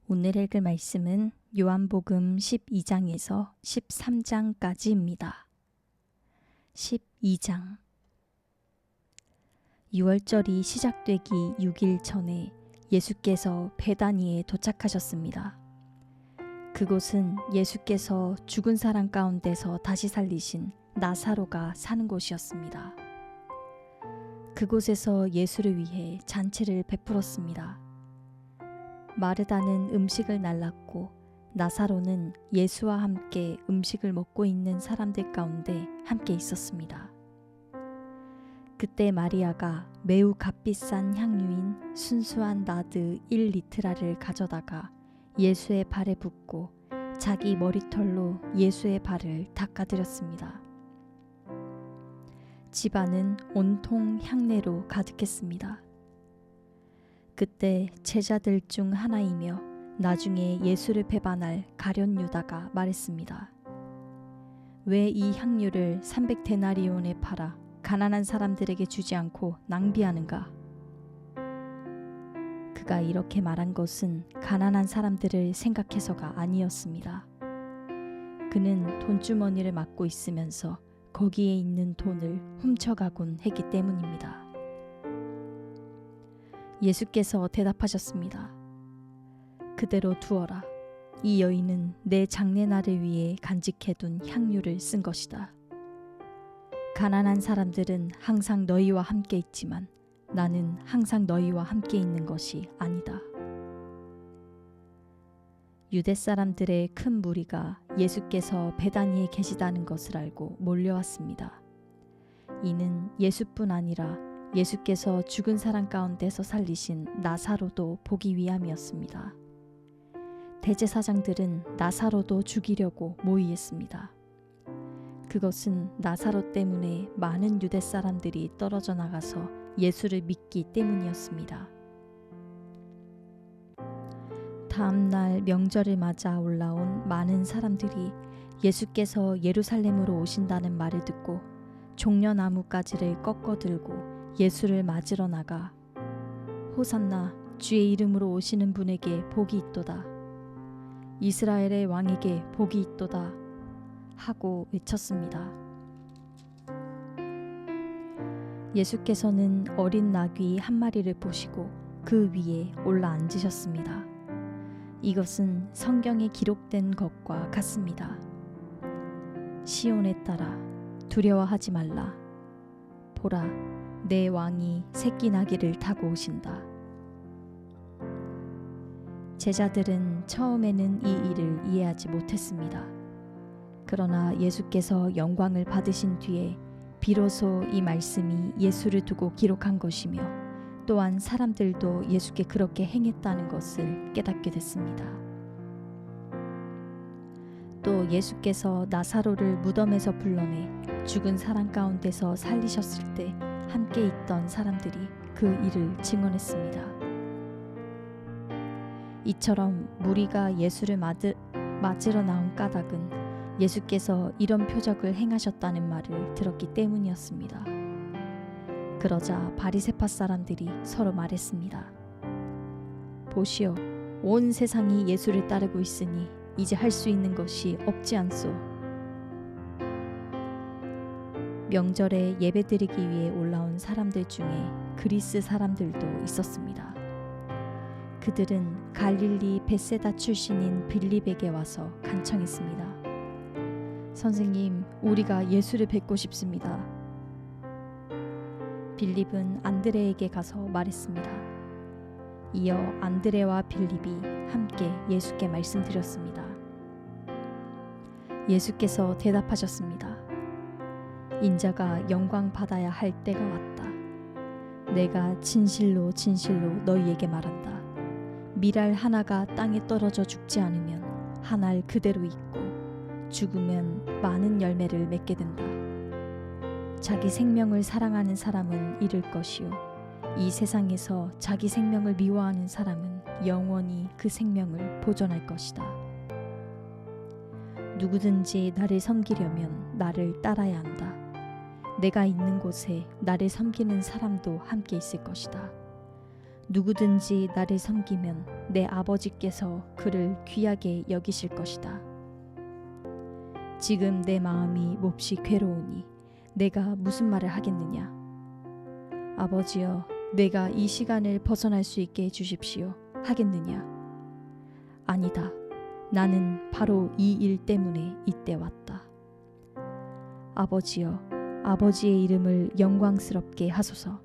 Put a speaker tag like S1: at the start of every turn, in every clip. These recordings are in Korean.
S1: 오늘 읽을 말씀은 요한복음 12장에서 13장까지입니다. 12장 6월절이 시작되기 6일 전에 예수께서 베다니에 도착하셨습니다. 그곳은 예수께서 죽은 사람 가운데서 다시 살리신 나사로가 사는 곳이었습니다. 그곳에서 예수를 위해 잔치를 베풀었습니다. 마르다는 음식을 날랐고 나사로는 예수와 함께 음식을 먹고 있는 사람들 가운데 함께 있었습니다. 그때 마리아가 매우 값비싼 향유인 순수한 나드 1리트라를 가져다가 예수의 발에 붓고 자기 머리털로 예수의 발을 닦아드렸습니다. 집안은 온통 향내로 가득했습니다. 그때 제자들 중 하나이며 나중에 예수를 배반할 가룟 유다가 말했습니다. 왜 이 향유를 300데나리온에 팔아 가난한 사람들에게 주지 않고 낭비하는가? 그가 이렇게 말한 것은 가난한 사람들을 생각해서가 아니었습니다. 그는 돈주머니를 맡고 있으면서 거기에 있는 돈을 훔쳐가곤 했기 때문입니다. 예수께서 대답하셨습니다. 그대로 두어라. 이 여인은 내 장례날을 위해 간직해둔 향유를 쓴 것이다. 가난한 사람들은 항상 너희와 함께 있지만 나는 항상 너희와 함께 있는 것이 아니다. 유대 사람들의 큰 무리가 예수께서 베다니에 계시다는 것을 알고 몰려왔습니다. 이는 예수뿐 아니라 예수께서 죽은 사람 가운데서 살리신 나사로도 보기 위함이었습니다. 대제사장들은 나사로도 죽이려고 모의했습니다. 그것은 나사로 때문에 많은 유대 사람들이 떨어져 나가서 예수를 믿기 때문이었습니다. 다음 날 명절을 맞아 올라온 많은 사람들이 예수께서 예루살렘으로 오신다는 말을 듣고 종려나무가지를 꺾어 들고 예수를 맞으러 나가 호산나 주의 이름으로 오시는 분에게 복이 있도다. 이스라엘의 왕에게 복이 있도다 하고 외쳤습니다. 예수께서는 어린 나귀 한 마리를 보시고 그 위에 올라 앉으셨습니다. 이것은 성경에 기록된 것과 같습니다. 시온에 따라 두려워하지 말라. 보라, 내 왕이 새끼 나귀를 타고 오신다. 제자들은 처음에는 이 일을 이해하지 못했습니다. 그러나 예수께서 영광을 받으신 뒤에 비로소 이 말씀이 예수를 두고 기록한 것이며 또한 사람들도 예수께 그렇게 행했다는 것을 깨닫게 됐습니다. 또 예수께서 나사로를 무덤에서 불러내 죽은 사람 가운데서 살리셨을 때 함께 있던 사람들이 그 일을 증언했습니다. 이처럼 무리가 예수를 맞으러 나온 까닭은 예수께서 이런 표적을 행하셨다는 말을 들었기 때문이었습니다. 그러자 바리새파 사람들이 서로 말했습니다. 보시오, 온 세상이 예수를 따르고 있으니 이제 할 수 있는 것이 없지 않소. 명절에 예배드리기 위해 올라온 사람들 중에 그리스 사람들도 있었습니다. 그들은 갈릴리 벳세다 출신인 빌립에게 와서 간청했습니다. 선생님, 우리가 예수를 뵙고 싶습니다. 빌립은 안드레에게 가서 말했습니다. 이어 안드레와 빌립이 함께 예수께 말씀드렸습니다. 예수께서 대답하셨습니다. 인자가 영광 받아야 할 때가 왔다. 내가 진실로 진실로 너희에게 말한다. 밀알 하나가 땅에 떨어져 죽지 않으면 한 알 그대로 있고 죽으면 많은 열매를 맺게 된다. 자기 생명을 사랑하는 사람은 잃을 것이요 이 세상에서 자기 생명을 미워하는 사람은 영원히 그 생명을 보존할 것이다. 누구든지 나를 섬기려면 나를 따라야 한다. 내가 있는 곳에 나를 섬기는 사람도 함께 있을 것이다. 누구든지 나를 섬기면 내 아버지께서 그를 귀하게 여기실 것이다. 지금 내 마음이 몹시 괴로우니 내가 무슨 말을 하겠느냐? 아버지여, 내가 이 시간을 벗어날 수 있게 해주십시오. 하겠느냐? 아니다. 나는 바로 이 일 때문에 이때 왔다. 아버지여, 아버지의 이름을 영광스럽게 하소서.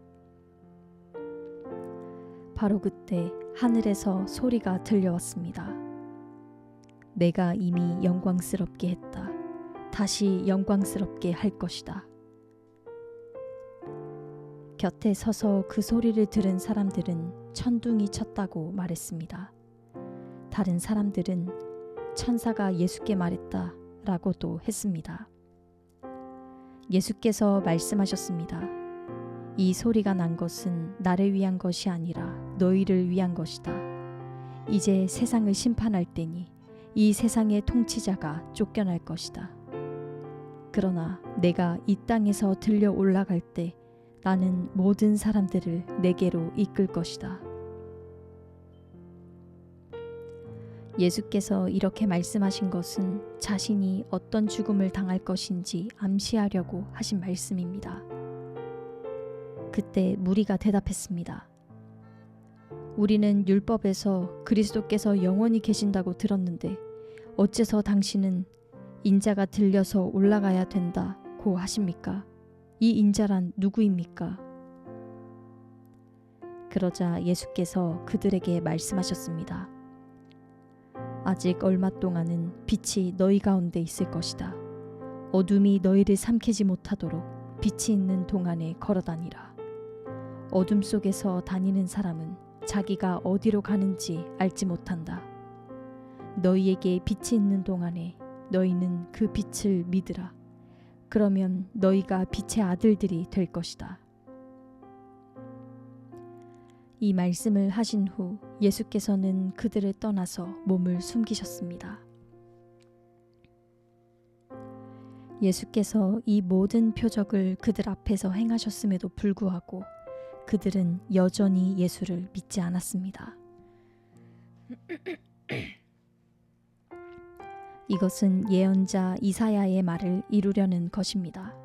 S1: 바로 그때 하늘에서 소리가 들려왔습니다. 내가 이미 영광스럽게 했다. 다시 영광스럽게 할 것이다. 곁에 서서 그 소리를 들은 사람들은 천둥이 쳤다고 말했습니다. 다른 사람들은 천사가 예수께 말했다 라고도 했습니다. 예수께서 말씀하셨습니다. 이 소리가 난 것은 나를 위한 것이 아니라 너희를 위한 것이다. 이제 세상을 심판할 때니 이 세상의 통치자가 쫓겨날 것이다. 그러나 내가 이 땅에서 들려 올라갈 때 나는 모든 사람들을 내게로 이끌 것이다. 예수께서 이렇게 말씀하신 것은 자신이 어떤 죽음을 당할 것인지 암시하려고 하신 말씀입니다. 그때 무리가 대답했습니다. 우리는 율법에서 그리스도께서 영원히 계신다고 들었는데 어째서 당신은 인자가 들려서 올라가야 된다고 하십니까? 이 인자란 누구입니까? 그러자 예수께서 그들에게 말씀하셨습니다. 아직 얼마 동안은 빛이 너희 가운데 있을 것이다. 어둠이 너희를 삼키지 못하도록 빛이 있는 동안에 걸어다니라. 어둠 속에서 다니는 사람은 자기가 어디로 가는지 알지 못한다. 너희에게 빛이 있는 동안에 너희는 그 빛을 믿으라. 그러면 너희가 빛의 아들들이 될 것이다. 이 말씀을 하신 후 예수께서는 그들을 떠나서 몸을 숨기셨습니다. 예수께서 이 모든 표적을 그들 앞에서 행하셨음에도 불구하고 그들은 여전히 예수를 믿지 않았습니다. 이것은 예언자 이사야의 말을 이루려는 것입니다.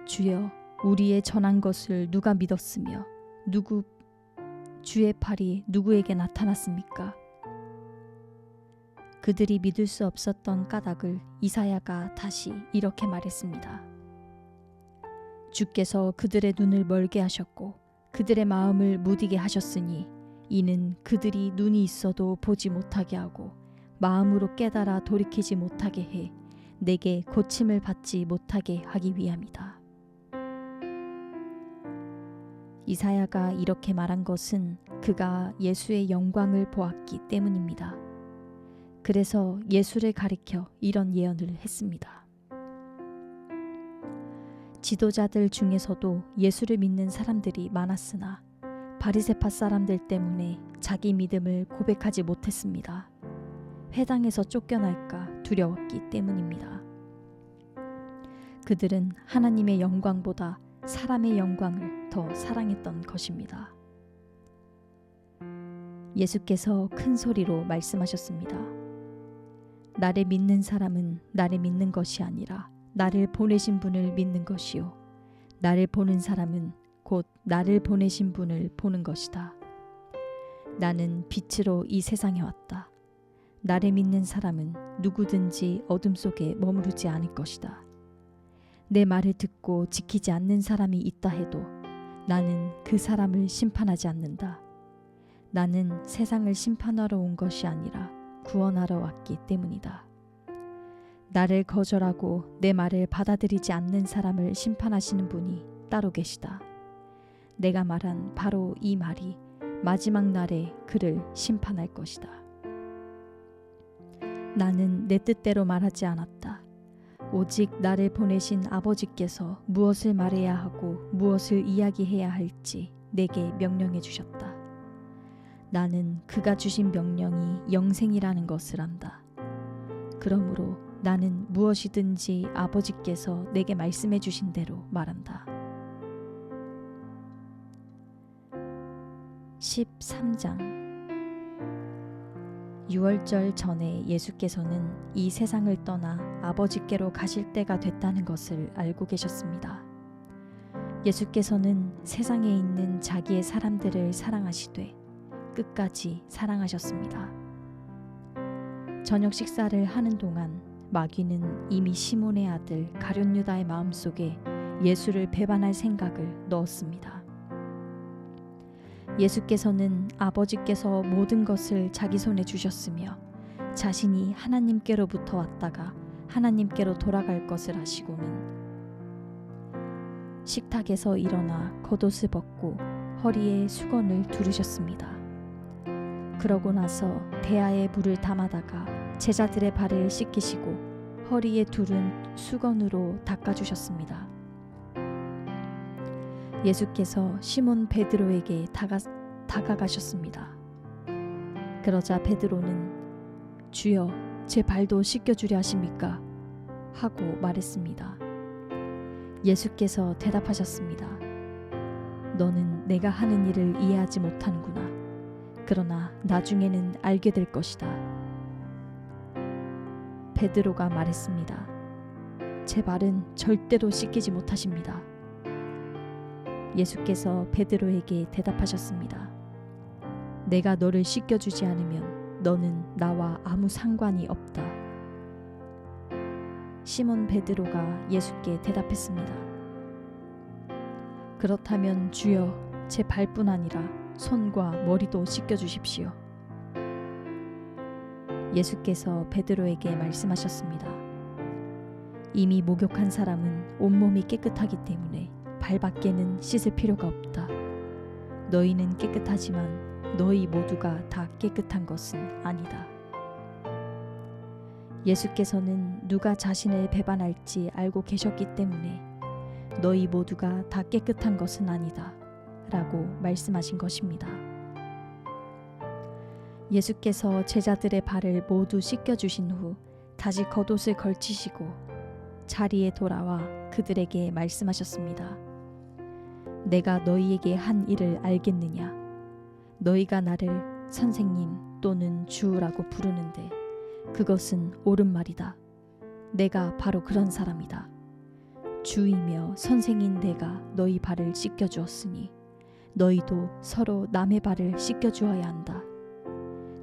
S1: 주여, 우리의 전한 것을 누가 믿었으며 주의 팔이 누구에게 나타났습니까? 그들이 믿을 수 없었던 까닭을 이사야가 다시 이렇게 말했습니다. 주께서 그들의 눈을 멀게 하셨고 그들의 마음을 무디게 하셨으니 이는 그들이 눈이 있어도 보지 못하게 하고 마음으로 깨달아 돌이키지 못하게 해 내게 고침을 받지 못하게 하기 위함이다. 이사야가 이렇게 말한 것은 그가 예수의 영광을 보았기 때문입니다. 그래서 예수를 가리켜 이런 예언을 했습니다. 지도자들 중에서도 예수를 믿는 사람들이 많았으나 바리새파 사람들 때문에 자기 믿음을 고백하지 못했습니다. 회당에서 쫓겨날까 두려웠기 때문입니다. 그들은 하나님의 영광보다 사람의 영광을 더 사랑했던 것입니다. 예수께서 큰 소리로 말씀하셨습니다. 나를 믿는 사람은 나를 믿는 것이 아니라 나를 보내신 분을 믿는 것이요 나를 보는 사람은 곧 나를 보내신 분을 보는 것이다. 나는 빛으로 이 세상에 왔다. 나를 믿는 사람은 누구든지 어둠 속에 머무르지 않을 것이다. 내 말을 듣고 지키지 않는 사람이 있다 해도 나는 그 사람을 심판하지 않는다. 나는 세상을 심판하러 온 것이 아니라 구원하러 왔기 때문이다. 나를 거절하고 내 말을 받아들이지 않는 사람을 심판하시는 분이 따로 계시다. 내가 말한 바로 이 말이 마지막 날에 그를 심판할 것이다. 나는 내 뜻대로 말하지 않았다. 오직 나를 보내신 아버지께서 무엇을 말해야 하고 무엇을 이야기해야 할지 내게 명령해 주셨다. 나는 그가 주신 명령이 영생이라는 것을 안다. 그러므로 나는 무엇이든지 아버지께서 내게 말씀해 주신 대로 말한다. 13장. 유월절 전에 예수께서는 이 세상을 떠나 아버지께로 가실 때가 됐다는 것을 알고 계셨습니다. 예수께서는 세상에 있는 자기의 사람들을 사랑하시되 끝까지 사랑하셨습니다. 저녁 식사를 하는 동안 마귀는 이미 시몬의 아들 가룟 유다의 마음속에 예수를 배반할 생각을 넣었습니다. 예수께서는 아버지께서 모든 것을 자기 손에 주셨으며 자신이 하나님께로부터 왔다가 하나님께로 돌아갈 것을 아시고는 식탁에서 일어나 겉옷을 벗고 허리에 수건을 두르셨습니다. 그러고 나서 대야에 물을 담아다가 제자들의 발을 씻기시고 허리에 두른 수건으로 닦아주셨습니다. 예수께서 시몬 베드로에게 다가가셨습니다. 그러자 베드로는 주여, 제 발도 씻겨주려 하십니까? 하고 말했습니다. 예수께서 대답하셨습니다. 너는 내가 하는 일을 이해하지 못하는구나. 그러나 나중에는 알게 될 것이다. 베드로가 말했습니다. 제 발은 절대로 씻기지 못하십니다. 예수께서 베드로에게 대답하셨습니다. 내가 너를 씻겨주지 않으면 너는 나와 아무 상관이 없다. 시몬 베드로가 예수께 대답했습니다. 그렇다면 주여, 제 발뿐 아니라 손과 머리도 씻겨주십시오. 예수께서 베드로에게 말씀하셨습니다. 이미 목욕한 사람은 온몸이 깨끗하기 때문에 발밖에는 씻을 필요가 없다. 너희는 깨끗하지만 너희 모두가 다 깨끗한 것은 아니다. 예수께서는 누가 자신을 배반할지 알고 계셨기 때문에 너희 모두가 다 깨끗한 것은 아니다 라고 말씀하신 것입니다. 예수께서 제자들의 발을 모두 씻겨주신 후 다시 겉옷을 걸치시고 자리에 돌아와 그들에게 말씀하셨습니다. 내가 너희에게 한 일을 알겠느냐? 너희가 나를 선생님 또는 주라고 부르는데 그것은 옳은 말이다. 내가 바로 그런 사람이다. 주이며 선생인 내가 너희 발을 씻겨주었으니 너희도 서로 남의 발을 씻겨주어야 한다.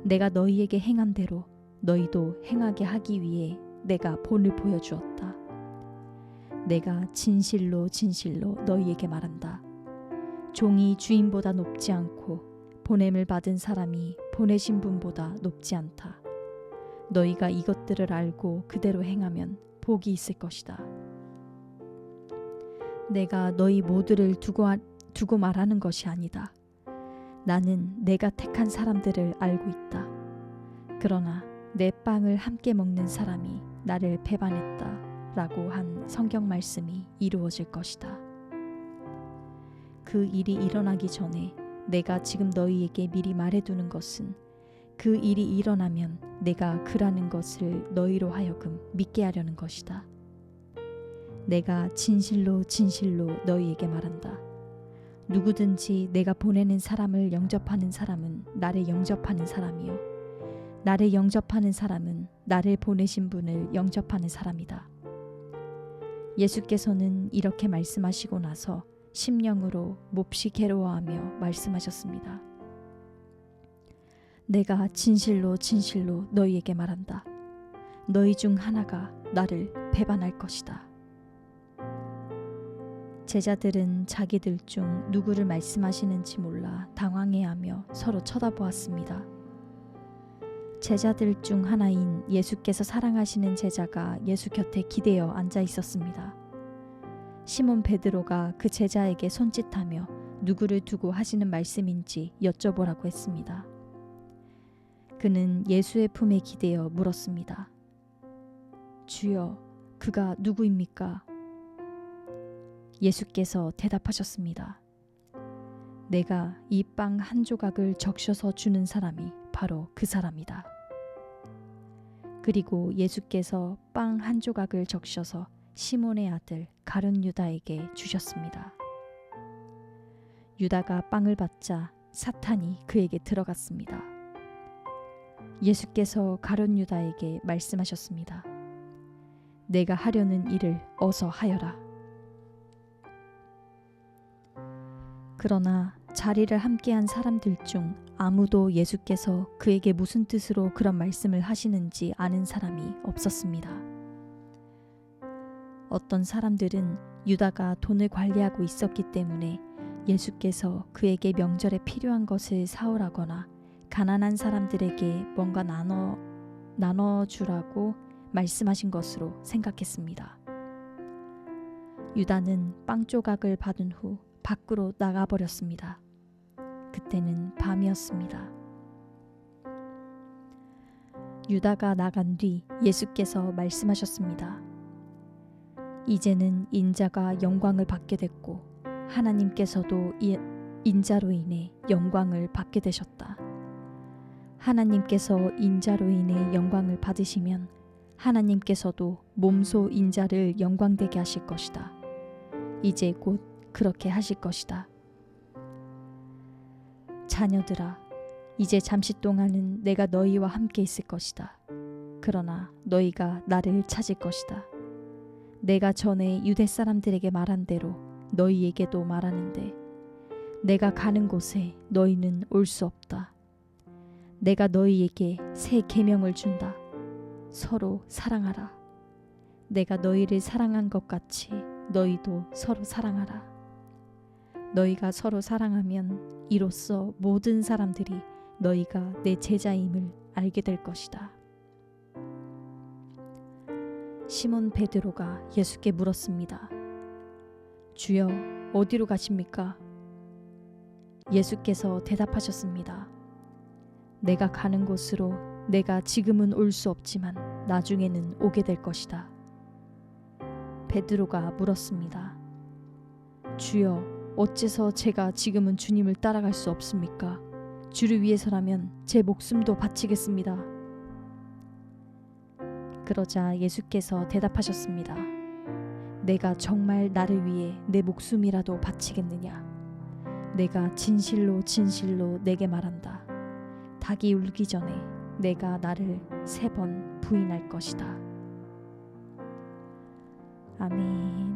S1: 내가 너희에게 행한 대로 너희도 행하게 하기 위해 내가 본을 보여주었다. 내가 진실로 진실로 너희에게 말한다. 종이 주인보다 높지 않고 보냄을 받은 사람이 보내신 분보다 높지 않다. 너희가 이것들을 알고 그대로 행하면 복이 있을 것이다. 내가 너희 모두를 두고 말하는 것이 아니다. 나는 내가 택한 사람들을 알고 있다. 그러나 내 빵을 함께 먹는 사람이 나를 배반했다 라고 한 성경 말씀이 이루어질 것이다. 그 일이 일어나기 전에 내가 지금 너희에게 미리 말해두는 것은 그 일이 일어나면 내가 그라는 것을 너희로 하여금 믿게 하려는 것이다. 내가 진실로 진실로 너희에게 말한다. 누구든지 내가 보내는 사람을 영접하는 사람은 나를 영접하는 사람이요 나를 영접하는 사람은 나를 보내신 분을 영접하는 사람이다. 예수께서는 이렇게 말씀하시고 나서 심령으로 몹시 괴로워하며 말씀하셨습니다. 내가 진실로 진실로 너희에게 말한다. 너희 중 하나가 나를 배반할 것이다. 제자들은 자기들 중 누구를 말씀하시는지 몰라 당황해하며 서로 쳐다보았습니다. 제자들 중 하나인 예수께서 사랑하시는 제자가 예수 곁에 기대어 앉아 있었습니다. 시몬 베드로가 그 제자에게 손짓하며 누구를 두고 하시는 말씀인지 여쭤보라고 했습니다. 그는 예수의 품에 기대어 물었습니다. 주여, 그가 누구입니까? 예수께서 대답하셨습니다. 내가 이 빵 한 조각을 적셔서 주는 사람이 바로 그 사람이다. 그리고 예수께서 빵 한 조각을 적셔서 시몬의 아들 가룟 유다에게 주셨습니다. 유다가 빵을 받자 사탄이 그에게 들어갔습니다. 예수께서 가룟 유다에게 말씀하셨습니다. 내가 하려는 일을 어서 하여라. 그러나 자리를 함께한 사람들 중 아무도 예수께서 그에게 무슨 뜻으로 그런 말씀을 하시는지 아는 사람이 없었습니다. 어떤 사람들은 유다가 돈을 관리하고 있었기 때문에 예수께서 그에게 명절에 필요한 것을 사오라거나 가난한 사람들에게 뭔가 나눠주라고 말씀하신 것으로 생각했습니다. 유다는 빵 조각을 받은 후 밖으로 나가버렸습니다. 그때는 밤이었습니다. 유다가 나간 뒤 예수께서 말씀하셨습니다. 이제는 인자가 영광을 받게 됐고 하나님께서도 인자로 인해 영광을 받게 되셨다. 하나님께서 인자로 인해 영광을 받으시면 하나님께서도 몸소 인자를 영광되게 하실 것이다. 이제 곧 그렇게 하실 것이다. 자녀들아, 이제 잠시 동안은 내가 너희와 함께 있을 것이다. 그러나 너희가 나를 찾을 것이다. 내가 전에 유대 사람들에게 말한 대로 너희에게도 말하는데 내가 가는 곳에 너희는 올 수 없다. 내가 너희에게 새 계명을 준다. 서로 사랑하라. 내가 너희를 사랑한 것 같이 너희도 서로 사랑하라. 너희가 서로 사랑하면 이로써 모든 사람들이 너희가 내 제자임을 알게 될 것이다. 시몬 베드로가 예수께 물었습니다. 주여, 어디로 가십니까? 예수께서 대답하셨습니다. 내가 가는 곳으로 내가 지금은 올 수 없지만 나중에는 오게 될 것이다. 베드로가 물었습니다. 주여, 어째서 제가 지금은 주님을 따라갈 수 없습니까? 주를 위해서라면 제 목숨도 바치겠습니다. 그러자 예수께서 대답하셨습니다. 내가 정말 나를 위해 내 목숨이라도 바치겠느냐? 내가 진실로 진실로 내게 말한다. 닭이 울기 전에 내가 나를 3번 부인할 것이다. 아멘.